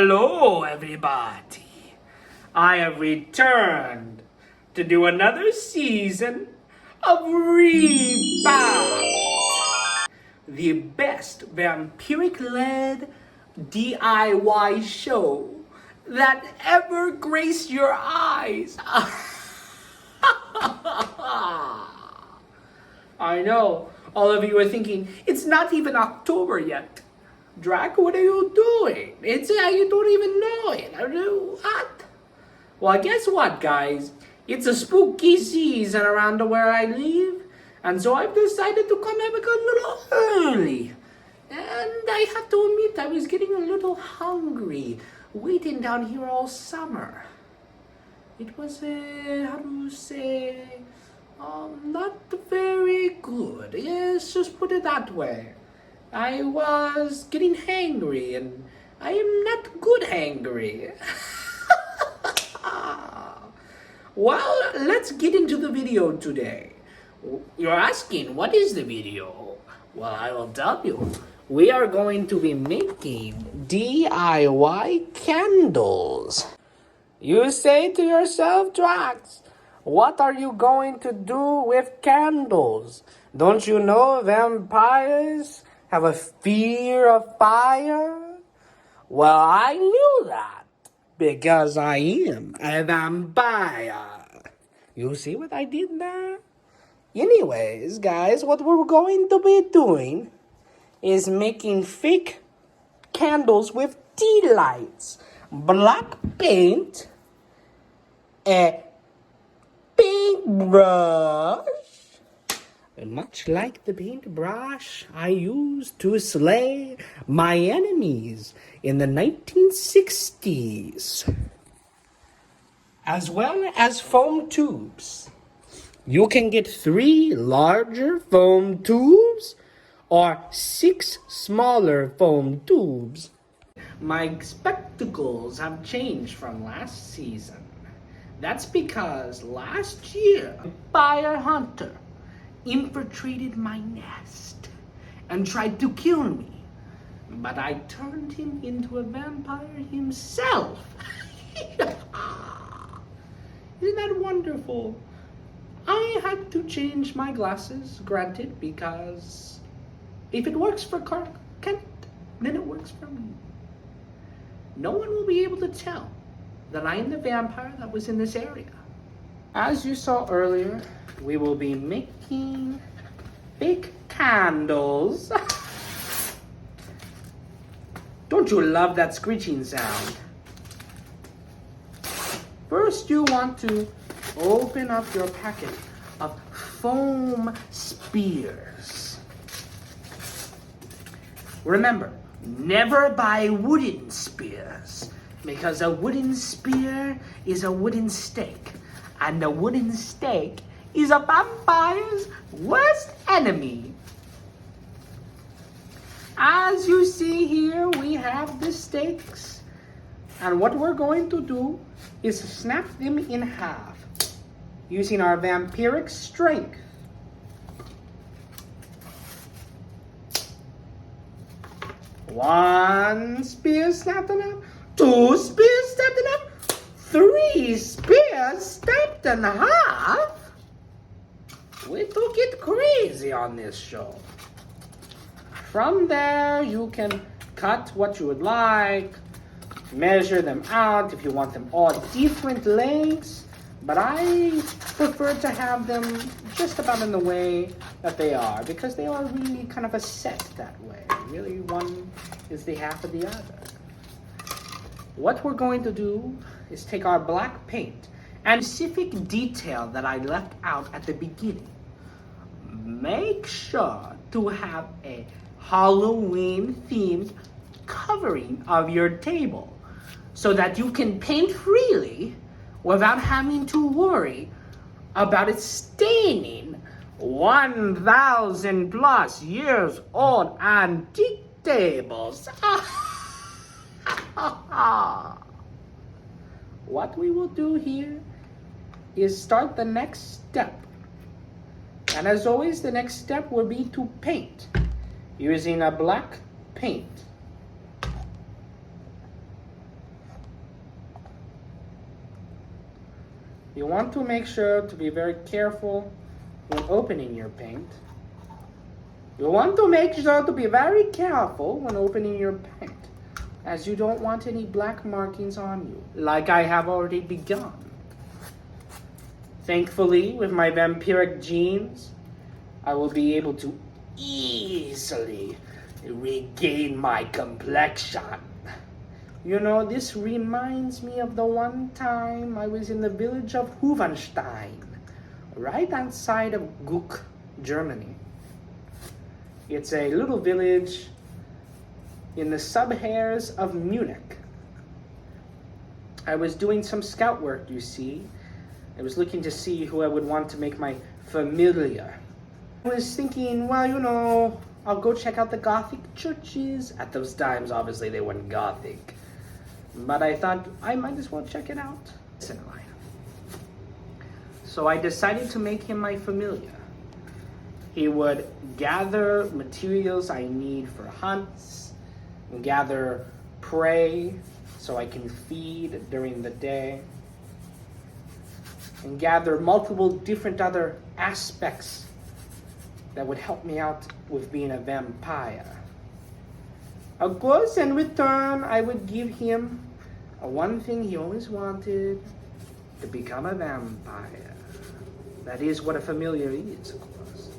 Hello, everybody. I have returned to do another season of Revamped, the best vampiric-led DIY show that ever graced your eyes. I know, all of you are thinking, it's not even October yet. Drac, what are you doing? You don't even know it. What? Well, guess what, guys? It's a spooky season around where I live, and so I've decided to come back a little early. And I have to admit, I was getting a little hungry, waiting down here all summer. It was, not very good. Yes, just put it that way. I was getting hangry, and I am not good hangry. Well, let's get into the video today. You're asking, what is the video? Well, I will tell you. We are going to be making DIY candles. You say to yourself, Drax, what are you going to do with candles? Don't you know vampires have a fear of fire? Well, I knew that because I am a vampire. You see what I did there? Anyways, guys, what we're going to be doing is making fake candles with tea lights, black paint, a paintbrush. Much like the paintbrush I used to slay my enemies in the 1960s. As well as foam tubes. You can get 3 larger foam tubes or 6 smaller foam tubes. My spectacles have changed from last season. That's because last year, a fire hunter infiltrated my nest and tried to kill me. But I turned him into a vampire himself. Isn't that wonderful? I had to change my glasses, granted, because if it works for Clark Kent, then it works for me. No one will be able to tell that I am the vampire that was in this area. As you saw earlier, we will be making fake candles. Don't you love that screeching sound? First, you want to open up your packet of foam spears. Remember, never buy wooden spears, because a wooden spear is a wooden stake, and a wooden stake is a vampire's worst enemy. As you see here, we have the stakes, and what we're going to do is snap them in half using our vampiric strength. One spear snapped in half, 2 spears snapped in half, 3 spears snapped in half. We took it crazy on this show. From there, you can cut what you would like, measure them out if you want them all different lengths, but I prefer to have them just about in the way that they are, because they are really kind of a set that way. Really, one is the half of the other. What we're going to do is take our black paint and specific detail that I left out at the beginning. Make sure to have a Halloween themed covering of your table so that you can paint freely without having to worry about it staining 1,000 plus years old antique tables. What we will do here is start the next step. And as always, the next step will be to paint using a black paint. You want to make sure to be very careful when opening your paint. You want to make sure to be very careful when opening your paint, as you don't want any black markings on you, like I have already begun. Thankfully, with my vampiric genes, I will be able to easily regain my complexion. You know, this reminds me of the one time I was in the village of Hovenstein, right outside of Gluck, Germany. It's a little village in the suburbs of Munich. I was doing some scout work, you see. I was looking to see who I would want to make my familiar. I was thinking, well, you know, I'll go check out the Gothic churches. At those times, obviously, they weren't Gothic. But I thought I might as well check it out. So I decided to make him my familiar. He would gather materials I need for hunts, and gather prey so I can feed during the day, and gather multiple different other aspects that would help me out with being a vampire. Of course, in return, I would give him one thing he always wanted, to become a vampire. That is what a familiar is, of course.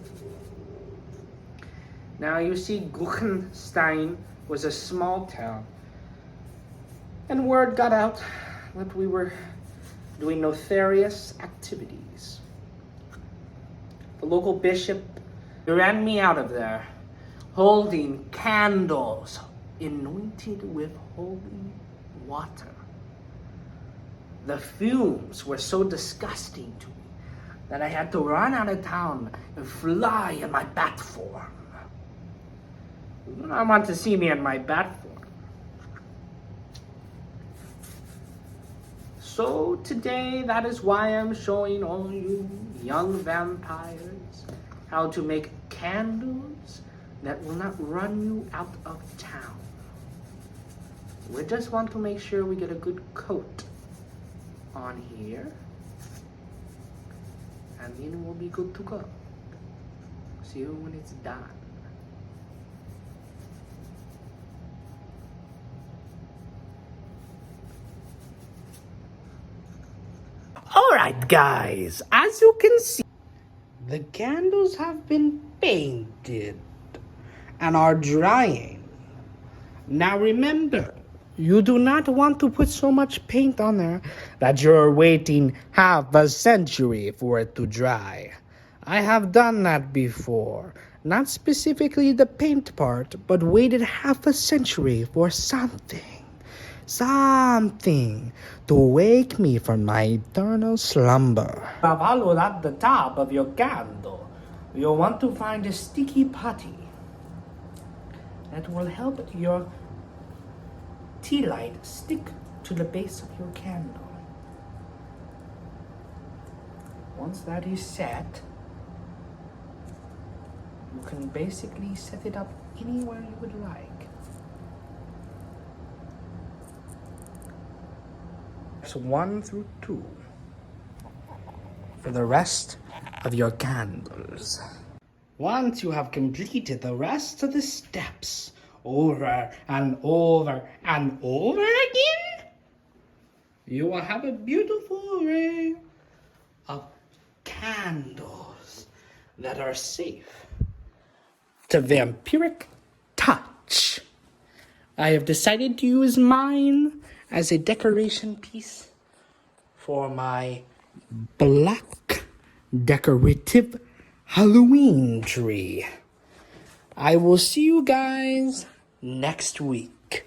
Now, you see, Gluckenstein was a small town, and word got out that we were doing nefarious activities. The local bishop ran me out of there, holding candles anointed with holy water. The fumes were so disgusting to me that I had to run out of town and fly in my bat form. You do not want to see me in my bat form. So today, that is why I'm showing all you young vampires how to make candles that will not run you out of town. We just want to make sure we get a good coat on here, and then we'll be good to go. See you when it's done. Alright guys, as you can see, the candles have been painted and are drying. Now remember, you do not want to put so much paint on there that you're waiting half a century for it to dry. I have done that before. Not specifically the paint part, but waited half a century for something to wake me from my eternal slumber. Followed at the top of your candle, you'll want to find a sticky putty that will help your tea light stick to the base of your candle. Once that is set, you can basically set it up anywhere you would like. Steps 1 through 2 for the rest of your candles. Once you have completed the rest of the steps over and over and over again, you will have a beautiful array of candles that are safe to vampiric touch. I have decided to use mine as a decoration piece for my black decorative Halloween tree. I will see you guys next week.